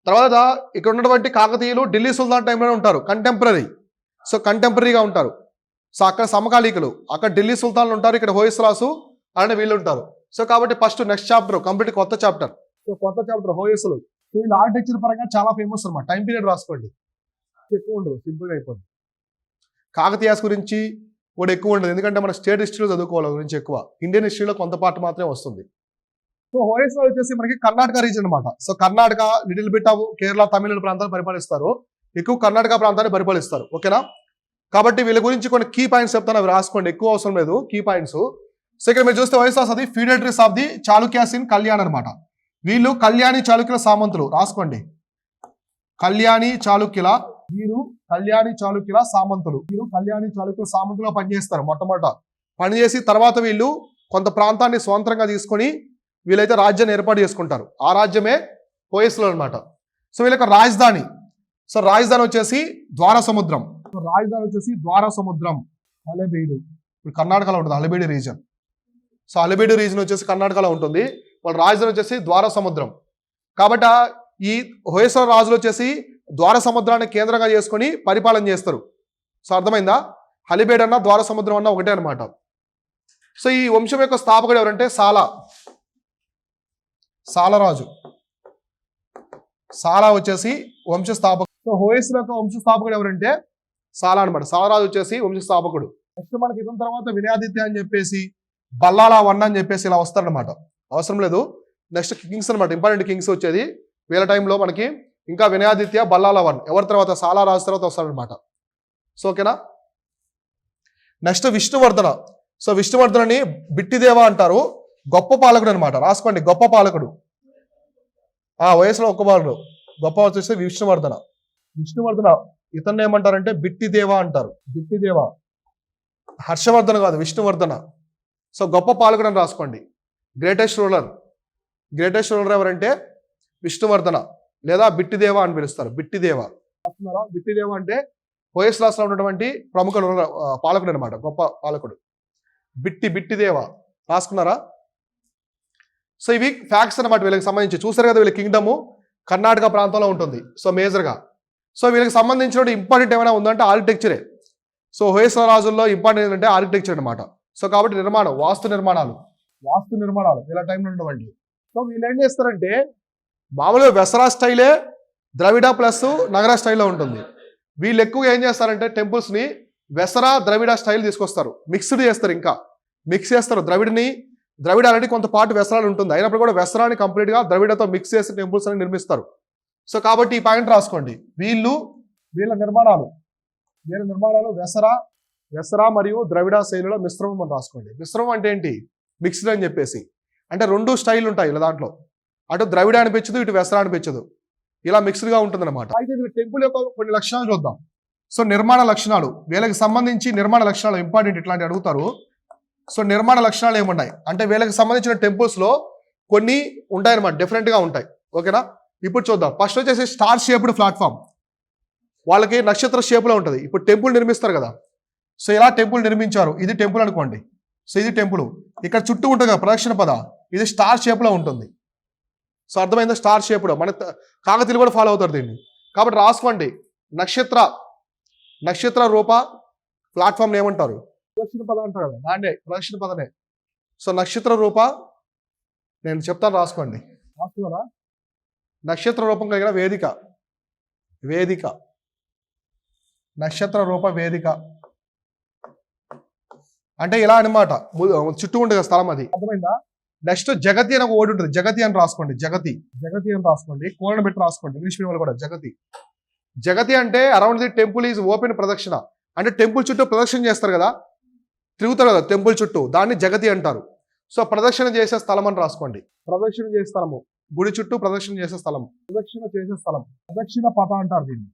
తర్వాత ఇక్కడ ఉన్నటువంటి కాకతీయులు ఢిల్లీ సుల్తాన్ టైంలోనే ఉంటారు, కంటెంపరీ. సో కంటెంపరీగా ఉంటారు. సో అక్కడ సమకాలీకులు, అక్కడ ఢిల్లీ సుల్తాన్లు ఉంటారు, ఇక్కడ హోయసలాసు అలానే వీళ్ళు ఉంటారు. సో కాబట్టి ఫస్ట్ నెక్స్ట్ చాప్టర్ కంప్లీట్ కొత్త చాప్టర్. సో కొత్త చాప్టర్ హోయసలు. సో వీళ్ళు ఆర్కిటెక్చర్ పరంగా చాలా ఫేమస్ అనమాట. టైం పీరియడ్ రాసుకోండి, ఎక్కువ ఉండదు, సింపుల్గా అయిపోతుంది. కాకతీయాస్ గురించి కూడా ఎక్కువ ఉండదు, ఎందుకంటే మన స్టేట్ హిస్టరీలో చదువుకోవాలి గురించి ఎక్కువ, ఇండియన్ హిస్టరీలో కొంత పార్ట్ మాత్రమే వస్తుంది. సో హోయసల వచ్చేసి మనకి కర్ణాటక రీజన్ అనమాట. So Karnataka, little bit of Kerala, Tamil Nadu ప్రాంతాన్ని పరిపాలిస్తారు, ఎక్కువ కర్ణాటక ప్రాంతాన్ని పరిపాలిస్తారు. ఓకేనా? కాబట్టి వీళ్ళ గురించి కొన్ని కీ పాయింట్స్ చెప్తాను, అవి రాసుకోండి, ఎక్కువ అవసరం లేదు కీ పాయింట్స్. సో ఇక్కడ మీరు చూస్తే హోయసలాస్ అది feudatories of the Chalukyas in Kalyan అనమాట. వీళ్ళు కళ్యాణి చాళుక్యుల సామంతులు, రాసుకోండి. కళ్యాణి చాళుక్యుల, వీరు కళ్యాణి చాళుక్యుల సామంతులు. వీరు కళ్యాణి చాళుక్యుల సామంతులుగా పనిచేస్తారు. మొట్టమొదట పనిచేసి తర్వాత వీళ్ళు కొంత ప్రాంతాన్ని స్వతంత్రంగా తీసుకొని వీళ్ళైతే రాజ్యాన్ని ఏర్పాటు చేసుకుంటారు. ఆ రాజ్యమే హోయసలు అనమాట. సో వీళ్ళకి రాజధాని, సో రాజధాని వచ్చేసి ద్వార సముద్రం. సో రాజధాని వచ్చేసి ద్వార సముద్రం, హలబీడు. ఇప్పుడు కర్ణాటకలో ఉంటుంది హలబీడు రీజన్. సో హలబీడు రీజన్ వచ్చేసి కర్ణాటకలో ఉంటుంది, వాళ్ళ రాజధాని వచ్చేసి ద్వార సముద్రం. కాబట్టి ఈ హోయసల రాజులు వచ్చేసి ద్వార సముద్రాన్ని కేంద్రంగా చేసుకొని పరిపాలన చేస్తారు. సో అర్థమైందా? హలిబేడ్ అన్న ద్వార సముద్రం అన్న ఒకటే అనమాట. సో ఈ వంశం యొక్క స్థాపకుడు ఎవరంటే సాలరాజు. సాలా వచ్చేసి వంశస్థాపకుడు. సో హోయసల యొక్క వంశస్థాపకుడు ఎవరంటే సాలా అనమాట. సాలరాజు వచ్చేసి వంశస్థాపకుడు. నెక్స్ట్ మనకి ఇతని తర్వాత వినయాదిత్య అని చెప్పేసి, బల్లాల వన్ అని చెప్పేసి ఇలా వస్తారనమాట. అవసరం లేదు. నెక్స్ట్ కింగ్స్ అనమాట, ఇంపార్టెంట్ కింగ్స్ వచ్చేది వీళ్ళ టైంలో మనకి. ఇంకా వినయాదిత్య, బల్లాల వన్, ఎవరి తర్వాత సాలారాజు తర్వాత వస్తారనమాట. సో ఓకేనా? నెక్స్ట్ విష్ణువర్ధన. సో విష్ణువర్ధనని బిట్టిదేవ అంటారు, గొప్ప పాలకుడు అనమాట. రాసుకోండి, గొప్ప పాలకుడు. వయసులో ఒక్క పాలకుడు, గొప్ప వచ్చేసి విష్ణువర్ధన. ఇతన్ని ఏమంటారంటే బిట్టిదేవ అంటారు. బిట్టిదేవ, హర్షవర్ధన కాదు, విష్ణువర్ధన. సో గొప్ప పాలకుడు అని రాసుకోండి. గ్రేటెస్ట్ రూలర్ ఎవరంటే విష్ణువర్ధన లేదా బిట్టిదేవ అని పిలుస్తారు. బిట్టిదేవ అంటే హోయసలాస్లో ఉన్నటువంటి ప్రముఖ పాలకుడు అనమాట, గొప్ప పాలకుడు. బిట్టిదేవ రాసుకున్నారా? సో ఇవి ఫ్యాక్ట్స్ అనమాట వీళ్ళకి సంబంధించి. చూసారు కదా, వీళ్ళ కింగ్డము కర్ణాటక ప్రాంతంలో ఉంటుంది. సో మేజర్గా సో వీళ్ళకి సంబంధించిన ఇంపార్టెంట్ ఏమైనా ఉందంటే ఆర్కిటెక్చరే. సో హోయసల రాజుల్లో ఇంపార్టెంట్ ఏంటంటే ఆర్కిటెక్చర్ అనమాట. సో కాబట్టి నిర్మాణం, వాస్తు నిర్మాణాలు ఇలా టైంలో ఉండవండి. సో వీళ్ళు ఏం చేస్తారంటే మామూలుగా వెసరా స్టైలే ద్రవిడ ప్లస్ నగర స్టైల్లో ఉంటుంది. వీళ్ళు ఎక్కువగా ఏం చేస్తారంటే టెంపుల్స్ని వెసరా ద్రవిడ స్టైల్ తీసుకొస్తారు, మిక్స్డ్ చేస్తారు, ఇంకా మిక్స్ చేస్తారు. ద్రవిడ అనేది కొంత పాటు వెసరాలు ఉంటుంది, అయినప్పుడు కూడా వెసరాని కంప్లీట్గా ద్రవిడతో మిక్స్ చేసి టెంపుల్స్ అని నిర్మిస్తారు. సో కాబట్టి ఈ పాయింట్ రాసుకోండి. వీళ్ళ నిర్మాణాలు వెసరా మరియు ద్రవిడ శైలిలో మిశ్రమం అని రాసుకోండి. మిశ్రమం అంటే ఏంటి? మిక్స్డ్ అని చెప్పేసి, అంటే రెండు స్టైల్ ఉంటాయి ఇలా దాంట్లో, అటు ద్రవిడ అనిపించదు, ఇటు వెసరా అనిపించదు, ఇలా మిక్స్డ్గా ఉంటుంది అనమాట. అయితే వీళ్ళ టెంపుల్ యొక్క కొన్ని లక్షణాలు చూద్దాం. సో నిర్మాణ లక్షణాలు, వీళ్ళకి సంబంధించి నిర్మాణ లక్షణాలు ఇంపార్టెంట్, ఇట్లాంటి అడుగుతారు. సో నిర్మాణ లక్షణాలు ఏమున్నాయి అంటే వీళ్ళకి సంబంధించిన టెంపుల్స్లో కొన్ని ఉంటాయన్నమాట, డిఫరెంట్గా ఉంటాయి. ఓకేనా? ఇప్పుడు చూద్దాం. ఫస్ట్ వచ్చేసి స్టార్ షేప్డ్ ప్లాట్ఫామ్, వాళ్ళకి నక్షత్ర షేప్లో ఉంటుంది. ఇప్పుడు టెంపుల్ నిర్మిస్తారు కదా, సో ఇలా టెంపుల్ నిర్మించారు. ఇది టెంపుల్ అనుకోండి. సో ఇది టెంపుల్, ఇక్కడ చుట్టూ ఉంటుంది కదా ప్రదక్షిణ పద, ఇది స్టార్ షేప్లో ఉంటుంది. సో అర్థమైందా? స్టార్ షేప్లో మన కాకతీయులు కూడా ఫాలో అవుతారు దీన్ని. కాబట్టి రాసుకోండి, నక్షత్ర రూప ప్లాట్ఫామ్ ఏమంటారు? ప్రదక్షిణ పద అంటారు కదా, దాండే ప్రదక్షిణ పదనే. సో నక్షత్ర రూప, నేను చెప్తాను, రాసుకోండి. రాసుకున్నారా? నక్షత్ర రూపం కలిగిన వేదిక, నక్షత్ర రూప వేదిక అంటే ఇలా అనమాట, చుట్టూ ఉంటుంది స్థలం, అది అర్థమైందా? నెక్స్ట్ జగతి అని ఒక ఓడి ఉంటుంది, జగతి అని రాసుకోండి. జగతి అని రాసుకోండి, కోలను పెట్టి రాసుకోండి. ఇంగ్లీష్ మీడియం కూడా జగతి అంటే around the temple is open ప్రదక్షిణ, అంటే టెంపుల్ చుట్టూ ప్రదక్షిణ చేస్తారు కదా, తిరుగుతారు కదా టెంపుల్ చుట్టూ, దాన్ని జగతి అంటారు. సో ప్రదక్షిణ చేసే స్థలం అని రాసుకోండి. ప్రదక్షిణ చేసే స్థలము, గుడి చుట్టూ ప్రదక్షిణ చేసే స్థలం, ప్రదక్షిణ పద అంటారు దీన్ని.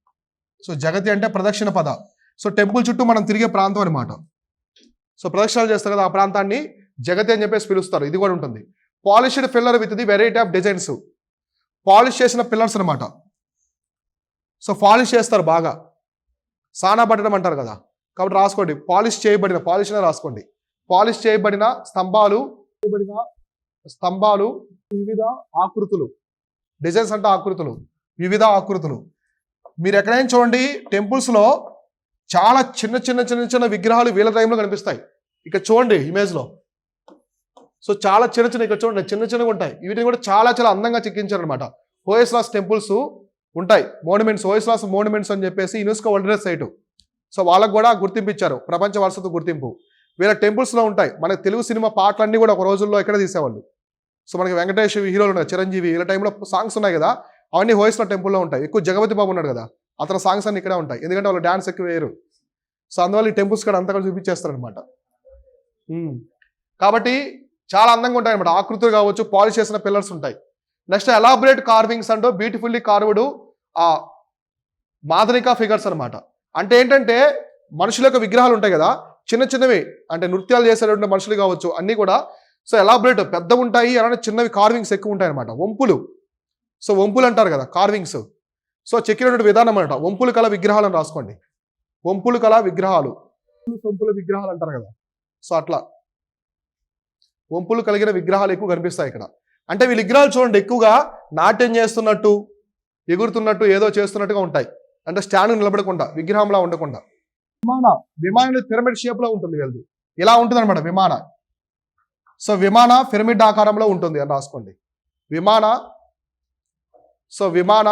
సో జగతి అంటే ప్రదక్షిణ పద. సో టెంపుల్ చుట్టూ మనం తిరిగే ప్రాంతం అనమాట. సో ప్రదక్షిణాలు చేస్తారు కదా, ఆ ప్రాంతాన్ని జగతి అని చెప్పేసి పిలుస్తారు. ఇది కూడా ఉంటుంది. Polished pillar with the variety of designs, polish చేసిన పిల్లర్స్ అనమాట. సో పాలిష్ చేస్తారు బాగా, సానా పట్టడం అంటారు కదా, కాబట్టి రాసుకోండి. పాలిష్ అనే రాసుకోండి. పాలిష్ చేయబడిన స్తంభాలు, వివిధ ఆకృతులు, డిజైన్స్ అంటే ఆకృతులు, వివిధ ఆకృతులు. మీరు ఎక్కడైనా చూడండి టెంపుల్స్ లో చాలా చిన్న చిన్న చిన్న చిన్న విగ్రహాలు వీళ్ళ టైంలో కనిపిస్తాయి. ఇక్కడ చూడండి ఇమేజ్ లో. సో చాలా చిన్న చిన్న ఇక్కడ చూడండి చిన్న చిన్నగా ఉంటాయి. వీటిని కూడా చాలా చాలా అందంగా చెక్కించారు అనమాట. హోయస్లాస్ టెంపుల్స్ ఉంటాయి, మోన్యుమెంట్స్, హోయస్లాస్ మోన్యుమెంట్స్ అని చెప్పేసి UNESCO world heritage site. So వాళ్ళకు కూడా గుర్తింపు ఇచ్చారు, ప్రపంచ వారసత్వ గుర్తింపు. వీళ్ళ టెంపుల్స్ లో ఉంటాయి. మన తెలుగు సినిమా పాటలన్నీ కూడా ఒక రోజుల్లో ఎక్కడ తీసేవాళ్ళు. సో మనకి వెంకటేష్ హీరోలు ఉన్నాయి, చిరంజీవి వీళ్ళ టైంలో సాంగ్స్ ఉన్నాయి కదా, అవన్నీ హోయస్లా టెంపుల్లో ఉంటాయి. ఎక్కువ జగపతి బాబు ఉన్నాడు కదా, అతని సాంగ్స్ అన్ని ఇక్కడే ఉంటాయి, ఎందుకంటే వాళ్ళు డాన్స్ ఎక్కువ వేయరు. సో అందువల్ల ఈ టెంపుల్స్ కూడా అంతగా చూపించేస్తారు అనమాట. కాబట్టి చాలా అందంగా ఉంటాయి అనమాట. ఆకృతులు కావచ్చు, పాలిష్ చేసిన పిల్లర్స్ ఉంటాయి. నెక్స్ట్ ఎలాబరేట్ కార్వింగ్స్ అంటూ బ్యూటిఫుల్లీ కార్వ్డ్ ఆ మాదనికా ఫిగర్స్ అనమాట. అంటే ఏంటంటే మనుషుల యొక్క విగ్రహాలు ఉంటాయి కదా, చిన్న చిన్నవి, అంటే నృత్యాలు చేసేటువంటి మనుషులు కావచ్చు అన్నీ కూడా. సో ఎలాబరేట్ పెద్ద ఉంటాయి, అలానే చిన్నవి కార్వింగ్స్ ఎక్కువ ఉంటాయి అనమాట. వంపులు, సో వంపులు అంటారు కదా కార్వింగ్స్. సో చెక్కినటువంటి విధానం అనమాట. వంపులు కల విగ్రహాలను రాసుకోండి, వంపులు కల విగ్రహాలు, వంపుల విగ్రహాలు అంటారు కదా. సో అట్లా వంపులు కలిగిన విగ్రహాలు ఎక్కువ కనిపిస్తాయి ఇక్కడ. అంటే వీళ్ళ విగ్రహాలు చూడండి ఎక్కువగా నాట్యం చేస్తున్నట్టు, ఎగురుతున్నట్టు, ఏదో చేస్తున్నట్టుగా ఉంటాయి. అంటే స్టాండ్ నిలబడకుండా, విగ్రహంలా ఉండకుండా. విమానం పిరమిడ్ షేప్ లో ఉంటుంది వీళ్ళది. ఇలా ఉంటుంది అనమాట విమాన. సో విమాన పిరమిడ్ ఆకారంలో ఉంటుంది అని రాసుకోండి. విమాన, సో విమాన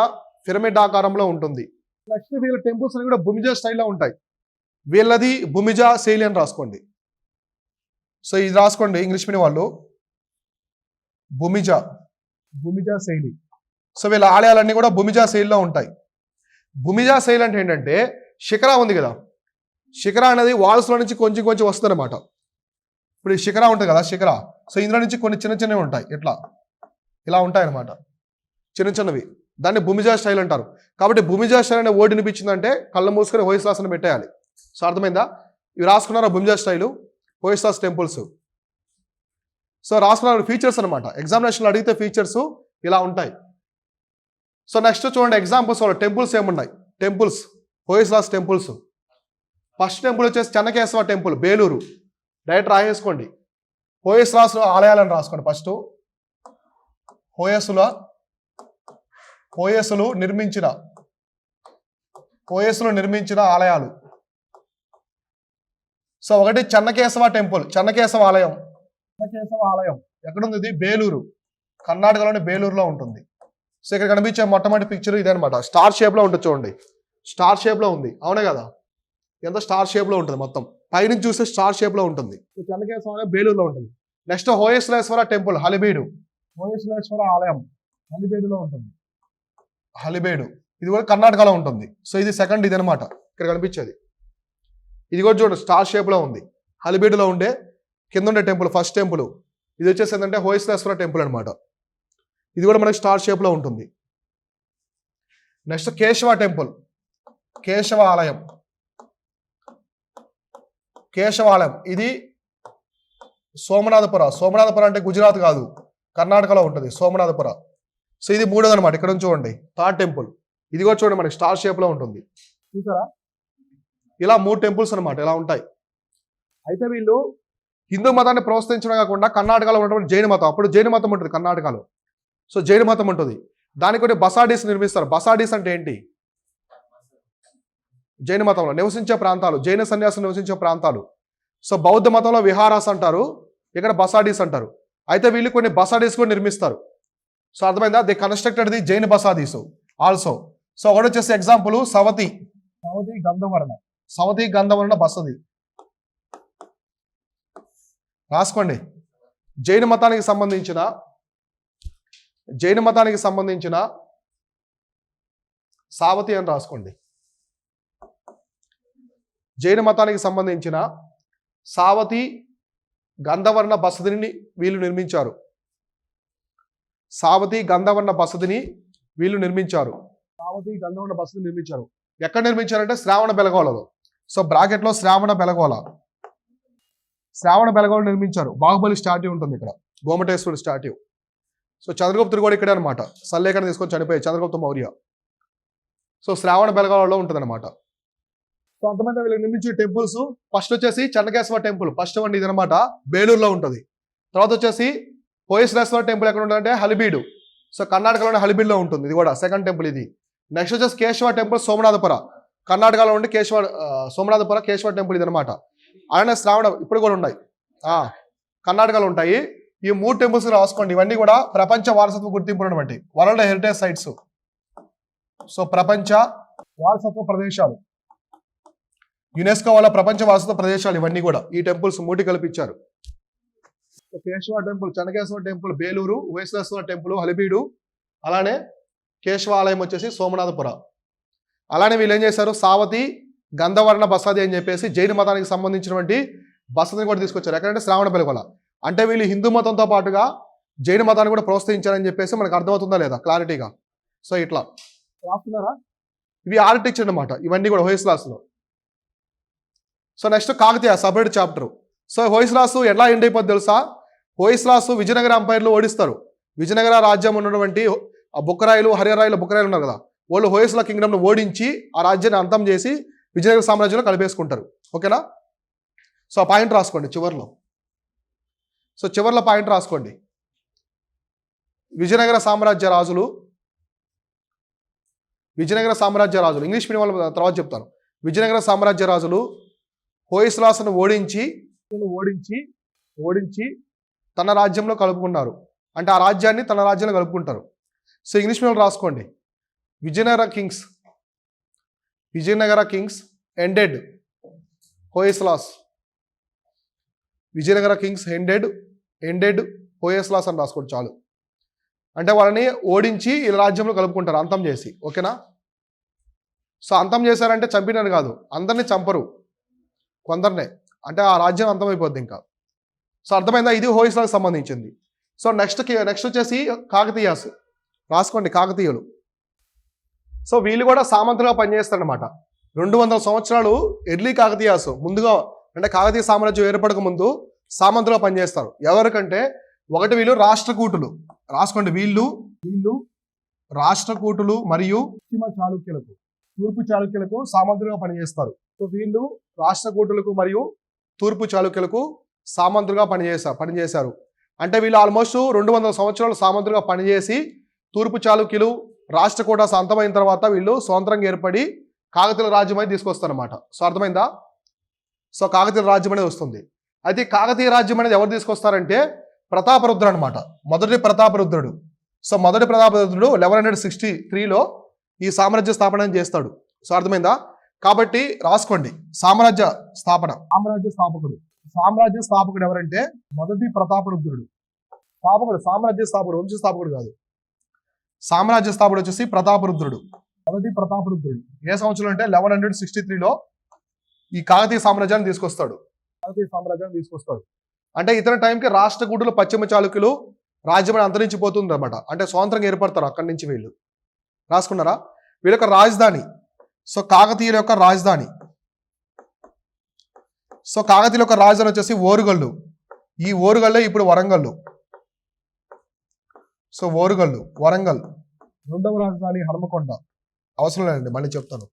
పిరమిడ్ ఆకారంలో ఉంటుంది. నెక్స్ట్ వీళ్ళ టెంపుల్స్ అని కూడా భూమిజా స్టైల్లో ఉంటాయి. వీళ్ళది భూమిజా శైలి అని రాసుకోండి. సో ఇది రాసుకోండి ఇంగ్లీష్ మీడియం వాళ్ళు, భూమిజా, భూమిజా శైలి. సో వీళ్ళ ఆలయాలన్నీ కూడా భూమిజా శైలిలో ఉంటాయి. భూమిజా శైలి అంటే ఏంటంటే శిఖరా ఉంది కదా, శిఖరా అనేది వాల్స్లో నుంచి కొంచెం కొంచెం వస్తుంది అనమాట. ఇప్పుడు ఈ శిఖరా ఉంటుంది కదా, శిఖరా. సో ఇందులో నుంచి కొన్ని చిన్న చిన్నవి ఉంటాయి, ఇట్లా ఇలా ఉంటాయి అనమాట, చిన్న చిన్నవి. దాన్ని భూమిజా స్టైల్ అంటారు. కాబట్టి భూమిజా స్టైల్ అనే వర్డ్ వినిపించిందంటే కళ్ళు మూసుకొని హోయస్లాస్ అని పెట్టేయాలి. సో అర్థమైందా? ఇవి రాసుకున్నారా Bhumija style, Hoysalas temples. So రాసుకున్న ఫీచర్స్ అనమాట, ఎగ్జామినేషన్లో అడిగితే ఫీచర్స్ ఇలా ఉంటాయి. సో నెక్స్ట్ చూడండి ఎగ్జాంపుల్స్ వాళ్ళ టెంపుల్స్ ఏమున్నాయి. Temples, Hoysalas temples. First temple వచ్చేసి చెన్నకేశవ టెంపుల్, బేలూరు. డైరెక్ట్ రాసేసుకోండి. హోయస్లాస్ ఆలయాలను రాసుకోండి ఫస్ట్. హోయస్సులు నిర్మించిన ఆలయాలు. సో ఒకటి చెన్నకేశవ టెంపుల్, చెన్నకేశవ ఆలయం. చెన్నకేశవ ఆలయం ఎక్కడుంది? ఇది బేలూరు, కర్ణాటకలోని బేలూరులో ఉంటుంది. సో ఇక్కడ కనిపించే మొట్టమొదటి పిక్చర్ ఇదనమాట. స్టార్ షేప్ లో ఉంటుంది చూడండి, స్టార్ షేప్ లో ఉంది, అవునే కదా? ఎంత స్టార్ షేప్ లో ఉంటుంది, మొత్తం పైనుంచి చూస్తే స్టార్ షేప్ లో ఉంటుంది. సో చెన్నకేశవ ఆలయం బేలూరులో ఉంటుంది. నెక్స్ట్ హోయస్లేశ్వర టెంపుల్, హలిబీడు, హోయస్లేశ్వర ఆలయం హలిబేడులో ఉంటుంది. హలిబేడు ఇది కూడా కర్ణాటకలో ఉంటుంది. సో ఇది సెకండ్, ఇది అనమాట ఇక్కడ కనిపించేది. ఇది కూడా చూడండి స్టార్ షేప్ లో ఉంది, హలిబేడులో ఉండే కింద ఉండే టెంపుల్, ఫస్ట్ టెంపుల్. ఇది వచ్చేసి ఏంటంటే హోయస్లేశ్వర టెంపుల్ అనమాట. ఇది కూడా మనకి స్టార్ షేప్ లో ఉంటుంది. నెక్స్ట్ కేశవ టెంపుల్, కేశవ ఆలయం. ఇది సోమనాథపుర. సోమనాథపుర అంటే గుజరాత్ కాదు, కర్ణాటకలో ఉంటుంది సోమనాథపుర. సో ఇది మూడోది అనమాట. ఇక్కడ నుంచి చూడండి థర్డ్ టెంపుల్. ఇది కూడా చూడండి మనకి స్టార్ షేప్ లో ఉంటుంది, చూసారా? ఇలా 3 టెంపుల్స్ అనమాట, ఇలా ఉంటాయి. అయితే వీళ్ళు హిందూ మతాన్ని ప్రోత్సహించడం కాకుండా కర్ణాటకలో ఉన్నటువంటి జైన మతం, అప్పుడు జైన మతం ఉంటుంది కర్ణాటకలో. సో జైన మతం ఉంటుంది, దానికి కొన్ని బసాడీస్ నిర్మిస్తారు. బసాడీస్ అంటే ఏంటి? జైన మతంలో నివసించే ప్రాంతాలు, జైన సన్యాసులు నివసించే ప్రాంతాలు. సో బౌద్ధ మతంలో విహారాస్ అంటారు, ఇక్కడ బసాడీస్ అంటారు. అయితే వీళ్ళు కొన్ని బసాడీస్ కూడా నిర్మిస్తారు. సో అర్థమైందా? They constructed the Jain basadis also. So ఒకటి వచ్చేసి ఎగ్జాంపుల్ సవతి గంధవర్ణ బసది రాసుకోండి. జైన మతానికి సంబంధించిన సావతి అని రాసుకోండి. జైన మతానికి సంబంధించిన సావతి గంధవర్ణ బసదిని వీళ్ళు నిర్మించారు. సావతి గంధవర్ణ బసదిని నిర్మించారు. ఎక్కడ నిర్మించారంటే శ్రావణ బెలగోలలో. సో బ్రాకెట్లో శ్రావణ బెలగోళ నిర్మించారు. బాహుబలి స్టాట్యూ ఉంటుంది ఇక్కడ, గోమటేశ్వరుడు స్టాట్యూ. సో చంద్రగుప్తుడు కూడా ఇక్కడే అనమాట, సల్లేఖన తీసుకొని చనిపోయాయి చంద్రగుప్త మౌర్య. సో శ్రావణ బెలగోళలో ఉంటుంది అనమాట. సో అంతమంది వీళ్ళకి నిర్మించే టెంపుల్స్. ఫస్ట్ వచ్చేసి చెన్నకేశవ టెంపుల్, ఫస్ట్ వన్ ఇది అనమాట, బేలూరులో ఉంటుంది. తర్వాత వచ్చేసి హోయస్లేశ్వర టెంపుల్ ఎక్కడ ఉంటుందంటే హలిబీడు, సో కర్ణాటకలోని హలిబిల్లో ఉంటుంది, ఇది కూడా సెకండ్ టెంపుల్ ఇది. నెక్స్ట్ వచ్చేసి కేశవ టెంపుల్ సోమనాథపుర, కర్ణాటకలో ఉండి సోమనాథపుర కేశవ టెంపుల్ ఇది అనమాట. అలానే శ్రావణ ఇప్పుడు కూడా ఉన్నాయి, కర్ణాటకలో ఉంటాయి. ఈ 3 టెంపుల్స్ రాసుకోండి. ఇవన్నీ కూడా ప్రపంచ వారసత్వ గుర్తింపు ఉన్నటువంటి వరల్డ్ హెరిటేజ్ సైట్స్. సో ప్రపంచ వారసత్వ ప్రదేశాలు, యునెస్కో వాళ్ళ ప్రపంచ వారసత్వ ప్రదేశాలు ఇవన్నీ కూడా. ఈ టెంపుల్స్ 3 కల్పించారు. Keshava temple, Chennakeshava temple Belur, Hoysaleswara temple Halebidu, అలానే కేశవ ఆలయం వచ్చేసి సోమనాథపుర. అలానే వీళ్ళు ఏం చేశారు, సావతి గంధవర్ణ బసది అని చెప్పేసి జైన మతానికి సంబంధించినటువంటి బసదిని కూడా తీసుకొచ్చారు. ఎక్కడంటే శ్రావణబెలగొల. అంటే వీళ్ళు హిందూ మతంతో పాటుగా జైన మతాన్ని కూడా ప్రోత్సహించారని చెప్పేసి మనకు అర్థమవుతుందా లేదా క్లారిటీగా. సో ఇట్లా రాస్తున్నారా, ఇవి ఆర్కిటెక్చర్ అనమాట ఇవన్నీ కూడా హొయసలాస్లో. So next Kakatiya separate chapter. So Hoysalas ఎలా ఎండ్ అయిపోద్ది తెలుసా, హొయసలాస్ విజయనగర అంపైర్లు ఓడిస్తారు. విజయనగర రాజ్యం ఉన్నటువంటి బుక్కరాయలు, హరిహరాయలు, బుక్కరాయలు ఉన్నారు కదా, వాళ్ళు హొయసల కింగ్డమ్ను ఓడించి ఆ రాజ్యాన్ని అంతం చేసి విజయనగర సామ్రాజ్యంలో కలిపేసుకుంటారు. ఓకేనా. సో ఆ పాయింట్ రాసుకోండి చివరిలో. సో చివరిలో పాయింట్ రాసుకోండి. విజయనగర సామ్రాజ్య రాజులు, ఇంగ్లీష్ మీడియం వాళ్ళ తర్వాత చెప్తాను. విజయనగర సామ్రాజ్య రాజులు హొయసలాస్ను ఓడించి తన రాజ్యంలో కలుపుకున్నారు. అంటే ఆ రాజ్యాన్ని తన రాజ్యంలో కలుపుకుంటారు. సో ఇంగ్లీష్ మీడియం రాసుకోండి. Vijayanagara kings ended Hoysalas. Vijayanagara kings ended Hoysalas అని రాసుకోండి చాలు. అంటే వాళ్ళని ఓడించి ఈ రాజ్యంలో కలుపుకుంటారు, అంతం చేసి. ఓకేనా. సో అంతం చేశారంటే చంపినారు కాదు, అందరినీ చంపరు, కొందరినే. అంటే ఆ రాజ్యం అంతమైపోద్ది ఇంకా. సో అర్థమైందా, ఇది హొయసలాకు సంబంధించింది. సో నెక్స్ట్ వచ్చేసి కాకతీయాస్ రాసుకోండి, కాకతీయులు. సో వీళ్ళు కూడా సామంతులుగా పనిచేస్తారనమాట. 200 సంవత్సరాలు ఎర్లీ కాకతీయాస్ ముందుగా, అంటే కాకతీయ సామ్రాజ్యం ఏర్పడక ముందు సామంతులుగా పనిచేస్తారు. ఎవరికంటే ఒకటి వీళ్ళు రాష్ట్రకూటులు రాసుకోండి. వీళ్ళు రాష్ట్రకూటులు మరియు తూర్పు చాళుక్యులకు సామంతులుగా పనిచేస్తారు. సో వీళ్ళు రాష్ట్రకూటులకు మరియు తూర్పు చాళుక్యులకు సామంతులుగా పనిచేశారు. అంటే వీళ్ళు ఆల్మోస్ట్ 200 సంవత్సరాలు సామంతులుగా పనిచేసి తూర్పు చాళుక్యులు రాష్ట్రకూట అంతమైన తర్వాత వీళ్ళు స్వతంత్రంగా ఏర్పడి కాకతీయుల రాజ్యం అనేది తీసుకొస్తారన్నమాట. సో అర్థమైందా. సో కాకతీయుల రాజ్యం అనేది వస్తుంది. అయితే కాకతీయ రాజ్యం అనేది ఎవరు తీసుకొస్తారంటే ప్రతాపరుద్రుడు అనమాట, మొదటి ప్రతాపరుద్రుడు. సో మొదటి ప్రతాపరుద్రుడు 1163లో ఈ సామ్రాజ్య స్థాపన చేస్తాడు. సో అర్థమైందా. కాబట్టి రాసుకోండి, సామ్రాజ్య స్థాపకుడు ఎవరంటే మొదటి ప్రతాపరుద్రుడు. సామ్రాజ్య స్థాపకుడు, వంశ స్థాపకుడు కాదు. సామ్రాజ్య స్థాపకుడు వచ్చేసి ప్రతాపరుద్రుడు, మొదటి ప్రతాపరుద్రుడు. ఏ సంవత్సరం అంటే 1163లో ఈ కాకతీయ సామ్రాజ్యాన్ని తీసుకొస్తాడు. అంటే ఇతర టైంకి రాష్ట్రకూటులు, పశ్చిమ చాళుక్యులు రాజ్యం అంతరించిపోతుంది అనమాట. అంటే స్వతంత్రంగా ఏర్పడతారు అక్కడి నుంచి వీళ్ళు. రాసుకున్నారా. వీళ్ళ యొక్క రాజధాని, సో కాకతీయుల యొక్క రాజధాని. సో కాకతీయుల యొక్క రాజధాని వచ్చేసి ఓరుగల్లు. ఈ ఓరుగల్లే ఇప్పుడు వరంగల్లు. సో ఓరుగల్లు, వరంగల్. రెండవ రాజధాని హనుమకొండ. అవసరం లేదండి, మళ్ళీ చెప్తాను.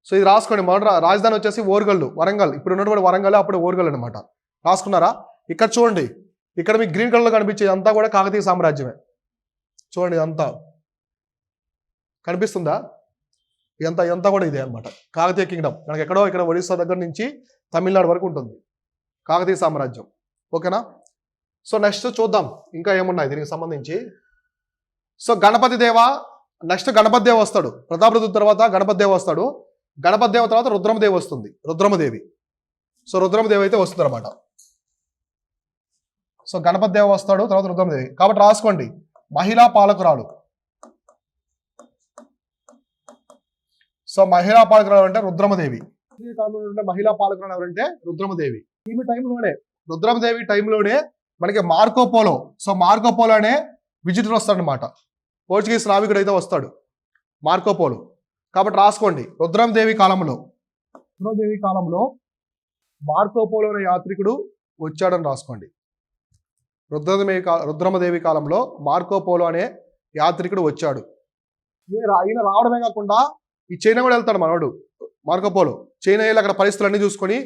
సో ఇది రాసుకోండి. మొదటి రాజధాని వచ్చేసి ఓరుగల్లు, వరంగల్. ఇప్పుడు ఉన్నటువంటి వరంగల్, అప్పుడు ఓరుగల్లు అనమాట. రాసుకున్నారా. ఇక్కడ చూడండి, ఇక్కడ మీకు గ్రీన్ కలర్లో కనిపించేది అంతా కూడా కాకతీయ సామ్రాజ్యమే. చూడండి అంతా కనిపిస్తుందా, ఇదంతా కూడా ఇదే అనమాట కాకతీయ కింగ్డమ్. మనకి ఎక్కడో ఇక్కడ ఒడిస్సా దగ్గర నుంచి తమిళనాడు వరకు ఉంటుంది కాకతీయ సామ్రాజ్యం. ఓకేనా. సో నెక్స్ట్ చూద్దాం ఇంకా ఏమున్నాయి దీనికి సంబంధించి. సో గణపతి దేవ, నెక్స్ట్ గణపతి దేవ వస్తాడు. ప్రతాపరుద్రుడి తర్వాత గణపతి దేవ వస్తాడు. గణపతి దేవ తర్వాత రుద్రమదేవి వస్తుంది, రుద్రమదేవి. సో రుద్రమదేవి అయితే వస్తుంది అనమాట. సో గణపతి దేవ వస్తాడు, తర్వాత రుద్రమదేవి. కాబట్టి రాసుకోండి, మహిళా పాలకురాలు. సో మహిళా పాలకురాలు అంటే రుద్రమదేవి. మహిళా పాలకురాలు ఎవరంటే రుద్రమదేవి. ఈమె టైంలోనే, రుద్రమదేవి టైంలోనే మనకి Marco polo. So Marco polo అనే విజిటర్ వస్తాడనమాట. పోర్చుగీస్ నావికుడు అయితే వస్తాడు మార్కో పోలో. కాబట్టి రాసుకోండి, రుద్రమదేవి కాలంలో మార్కో పోలో అనే యాత్రికుడు వచ్చాడని రాసుకోండి. రుద్రమదేవి కాలంలో మార్కో పోలో అనే యాత్రికుడు వచ్చాడు. ఈయన రావడమే కాకుండా ఈ చైనా కూడా వెళ్తాడు మనవాడు మార్కో పోలో. చైనా వెళ్ళి అక్కడ పరిస్థితులన్నీ చూసుకొని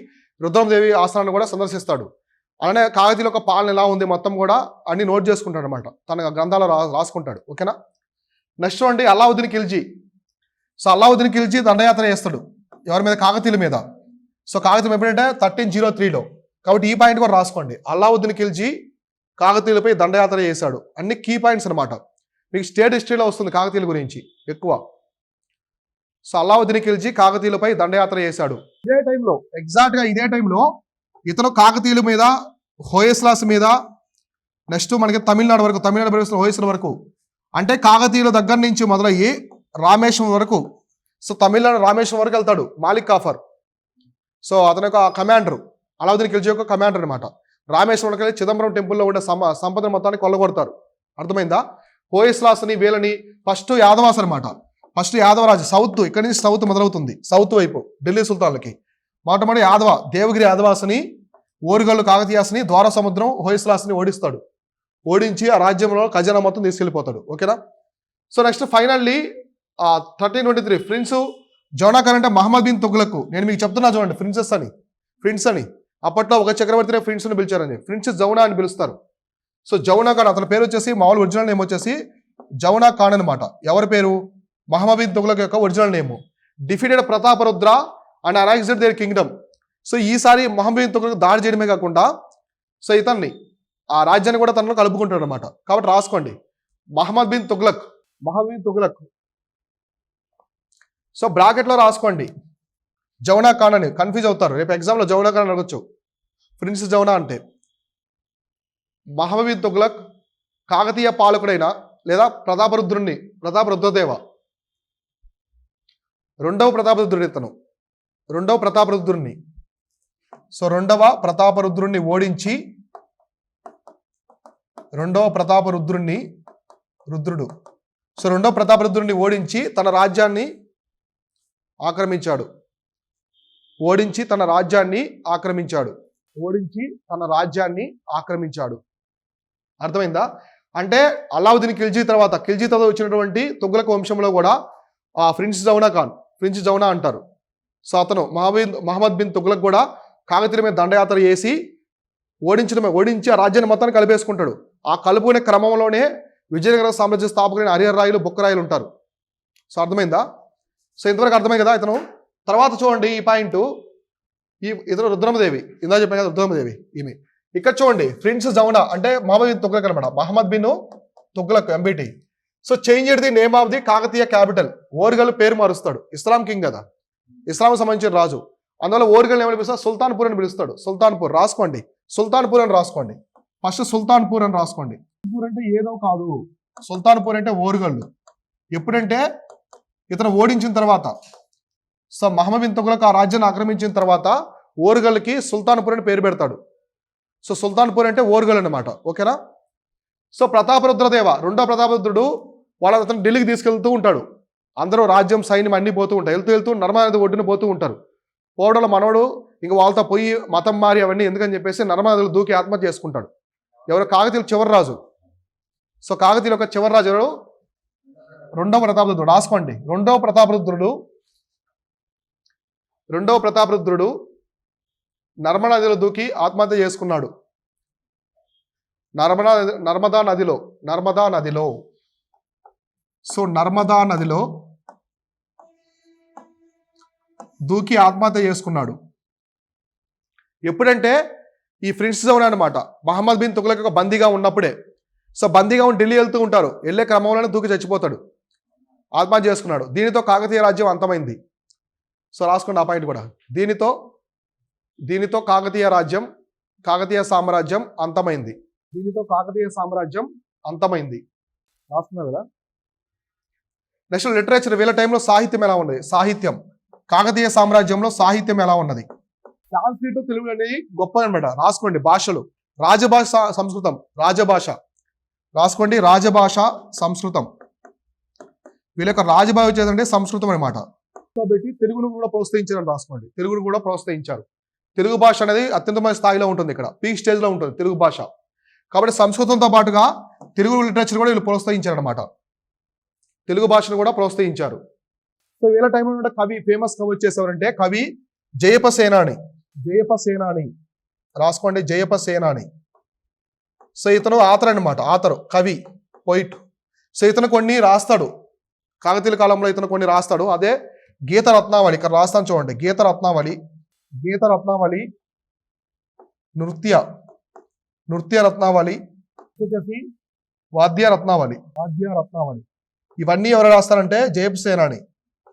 రుద్రమదేవి ఆస్థానాన్ని కూడా సందర్శిస్తాడు. అలానే కాకతీయుల యొక్క పాలన ఎలా ఉంది మొత్తం కూడా అన్ని నోట్ చేసుకుంటాడు అనమాట, తన గ్రంథాలు రాసుకుంటాడు. ఓకేనా. నెక్స్ట్ అండి అల్లావుద్దీన్ ఖిల్జీ. సో అల్లావుద్దీన్ ఖిల్జీ దండయాత్ర చేస్తాడు ఎవరి మీద? కాకతీయుల మీద. సో కాకతీయులు ఎప్పుడంటే 1303లో. కాబట్టి ఈ పాయింట్ కూడా రాసుకోండి. అల్లావుద్దీన్ ఖిల్జీ కాకతీయులపై దండయాత్ర చేశాడు. అన్ని కీ పాయింట్స్ అనమాట. మీకు స్టేట్ హిస్టరీలో వస్తుంది కాకతీయుల గురించి ఎక్కువ. సో అల్లావుద్దీన్ ఖిల్జీ కాకతీయులపై దండయాత్ర చేశాడు. ఇదే టైంలో ఎగ్జాక్ట్గా ఇదే టైంలో ఇతను కాకతీయుల మీద, హోయస్లాస్ మీద, నెక్స్ట్ మనకి తమిళనాడు వరకు, తమిళనాడు ప్రవేశిస్తున్న హోయస్ల వరకు, అంటే కాకతీయుల దగ్గర నుంచి మొదలయ్యి రామేశ్వరం వరకు. సో తమిళనాడు రామేశ్వరం వరకు వెళ్తాడు మాలిక్ కాఫర్. సో అతని యొక్క కమాండర్, అల్లావుద్దీన్ ఖిల్జీ యొక్క కమాండర్ అనమాట. రామేశ్వరంకి వెళ్ళి చిదంబరం టెంపుల్లో ఉండే సంపద మొత్తాన్ని కొల్లగొడతారు. అర్థమైందా? హోయస్లాస్ని వీళ్ళని ఫస్ట్ యాదవాస్ అనమాట. ఫస్ట్ యాదవరాజు సౌత్, ఇక్కడి నుంచి సౌత్ మొదలవుతుంది, సౌత్ వైపు ఢిల్లీ సుల్తాన్లకి. మొట్టమొదటి యాదవ దేవగిరి యాదవాస్ని, ఓరుగల్లు కాకతీయాస్ని, ద్వార సముద్రం హోయస్లాస్ని ఓడిస్తాడు. ఓడించి ఆ రాజ్యంలో ఖజానా మొత్తం తీసుకెళ్ళిపోతాడు. ఓకేనా. So next finally 1323 prince Jauna Khan అంటే మహమ్మద్ బిన్ తుగ్లక్. నేను మీకు చెప్తున్నా చూడండి, ప్రిన్స్ అని. అప్పట్లో ఒక చక్రవర్తిని ప్రిన్స్ని పిలిచారని, ప్రిన్స్ జౌనా అని పిలుస్తారు. సో జౌనా ఖాన్ అతని పేరు వచ్చేసి మామూలు ఒరిజినల్ నేమ్ వచ్చేసి జౌనా ఖాన్ అనమాట. ఎవరి పేరు? మహమ్మద్ బిన్ తుగ్లక్ యొక్క original name. Defeated Prataparudra and annexed there Kingdom. So ఈసారి మహమ్మద్ బిన్ తుగ్లక్ దాడి చేయడమే కాకుండా సో ఇతన్ని ఆ రాజ్యాన్ని కూడా తనలో కలుపుకుంటాడు అనమాట. కాబట్టి రాసుకోండి మహమ్మద్ బిన్ తుగ్లక్. సో బ్రాకెట్లో రాసుకోండి జౌనా ఖాన్ అని. కన్ఫ్యూజ్ అవుతారు, రేపు ఎగ్జామ్లో జౌనా ఖాన్ అడగొచ్చు. ప్రిన్స్ జౌనా అంటే మహమ్మద్ బిన్ తుగ్లక్ కాకతీయ పాలకుడైన లేదా ప్రతాపరుద్రదేవ రెండవ ప్రతాపరుద్రుడిని. సో రెండవ ప్రతాపరుద్రుడిని ఓడించి, రెండవ ప్రతాపరుద్రుడిని ఓడించి తన రాజ్యాన్ని ఆక్రమించాడు. అర్థమైందా? అంటే అల్లావుద్దీన్ ఖిల్జీ తర్వాత వచ్చినటువంటి తుగ్లక్ వంశంలో కూడా ప్రిన్స్ జౌనా అంటారు. సో అతను మహమ్మద్ బిన్ తుగ్లక్ కూడా కాకతీయుల మీద దండయాత్ర చేసి ఓడించి ఆ రాజ్యాన్ని మొత్తాన్ని కలిపేసుకుంటాడు. ఆ కలుపుకునే క్రమంలోనే విజయనగర సామ్రాజ్య స్థాపకులైన హరిహర రాయలు, బుక్కరాయలు ఉంటారు. సో అర్థమైందా? సో ఇంతవరకు అర్థమైంది కదా ఇతను. తర్వాత చూడండి ఈ పాయింట్, ఇతను రుద్రమదేవి, ఇందా చెప్పాను కదా రుద్రమదేవి ఈమె. ఇక్కడ చూడండి ప్రిన్స్ జౌనా అంటే మహమ్మద్ బిన్ తుగ్లక్ అనమాట. Muhammad bin Tughlaq MBT. So change the name of the Kakatiya capital. Orugal పేరు మారుస్తాడు, ఇస్లాం కింగ్ కదా, ఇస్లాం సంబంధించిన రాజు. అందువల్ల ఓరుగల్ ఏమని పిలుస్తాడు? సుల్తాన్పూర్ అని పిలుస్తాడు. సుల్తాన్పూర్ రాసుకోండి, సుల్తాన్పూర్ అని రాసుకోండి. ఫస్ట్ సుల్తాన్పూర్ అని రాసుకోండి. సుల్తాన్పూర్ అంటే ఏదో కాదు, సుల్తాన్పూర్ అంటే ఓరుగల్లు. ఎప్పుడంటే ఇతను ఓడించిన తర్వాత, సో మహమ్మద్ బిన్ తుగ్లక్ ఆ రాజ్యాన్ని ఆక్రమించిన తర్వాత ఓరుగల్కి సుల్తాన్పూర్ అని పేరు పెడతాడు. సో సుల్తాన్పూర్ అంటే ఓరుగల్ అనమాట. ఓకేనా. సో ప్రతాపరుద్రదేవ రెండో ప్రతాపరుద్రుడు అతను ఢిల్లీకి తీసుకెళ్తూ ఉంటాడు. అందరూ రాజ్యం, సైన్యం అన్ని పోతూ ఉంటాయి. వెళ్తూ నర్మదా నది ఒడ్డున పోతూ ఉంటారు. పోవడంలో మనవడు ఇంకా వాళ్ళతో పోయి మతం మారి అవన్నీ ఎందుకని చెప్పేసి నర్మదా నదిలో దూకి ఆత్మహత్య చేసుకుంటాడు. ఎవరు? కాకతీయుల చివరి రాజు. సో కాకతీయుల యొక్క చివరి రాజు ఎవరు? రెండవ ప్రతాపరుద్రుడు. రాసుకోండి, రెండవ ప్రతాపరుద్రుడు నర్మదా నదిలో దూకి ఆత్మహత్య చేసుకున్నాడు. నర్మదా నదిలో సో నర్మదా నదిలో దూకి ఆత్మహత్య చేసుకున్నాడు. ఎప్పుడంటే ఈ ప్రిన్స్ జౌనా అనమాట మహమ్మద్ బిన్ తుగ్లక్ యొక్క బందీగా ఉన్నప్పుడే. సో బందీగా ఉండి ఢిల్లీ వెళ్తూ ఉంటారు. వెళ్ళే క్రమంలోనే దూకి చచ్చిపోతాడు, ఆత్మహత్య చేసుకున్నాడు. దీనితో కాకతీయ రాజ్యం అంతమైంది. సో రాసుకోండి ఆ పాయింట్ కూడా. దీనితో కాకతీయ సామ్రాజ్యం అంతమైంది. రాస్తున్నారు కదా. Next literature. వీళ్ళ టైంలో సాహిత్యం ఎలా ఉన్నది? కాకతీయ సామ్రాజ్యంలో సాహిత్యం ఎలా ఉన్నది? సాంస్క్రిట్, తెలుగు అనేది గొప్ప అనమాట. రాసుకోండి భాషలు. రాజభాష సంస్కృతం. రాసుకోండి రాజభాష సంస్కృతం. వీళ్ళ యొక్క రాజభాష వచ్చేదంటే సంస్కృతం అనమాట. కాబట్టి తెలుగును కూడా ప్రోత్సహించారని రాసుకోండి. తెలుగును కూడా ప్రోత్సహించారు. తెలుగు భాష అనేది అత్యంతమైన స్థాయిలో ఉంటుంది, ఇక్కడ పీక్ స్టేజ్లో ఉంటుంది తెలుగు భాష. కాబట్టి సంస్కృతంతో పాటుగా తెలుగు లిటరేచర్ కూడా వీళ్ళు ప్రోత్సహించారు అనమాట. తెలుగు భాషను కూడా ప్రోత్సహించారు. సో వీళ్ళ టైంలో కవి, ఫేమస్ కవి వచ్చేసేవారంటే కవి జయప సేనాని. రాసుకోండి, జయప సేనాని. సో ఇతను ఆథర్ అనమాట, ఆథర్, కవి, పోయిట్. సో ఇతను కొన్ని రాస్తాడు, కాకతీయుల కాలంలో ఇతను కొన్ని రాస్తాడు. అదే గీత రత్నావళి, ఇక్కడ రాస్తాను చూడండి, గీత రత్నావళి, గీత రత్నావళి, నృత్య రత్నావళి, వచ్చేసి వాద్య రత్నావళి, ఇవన్నీ ఎవరు రాస్తారంటే జయప సేనాని.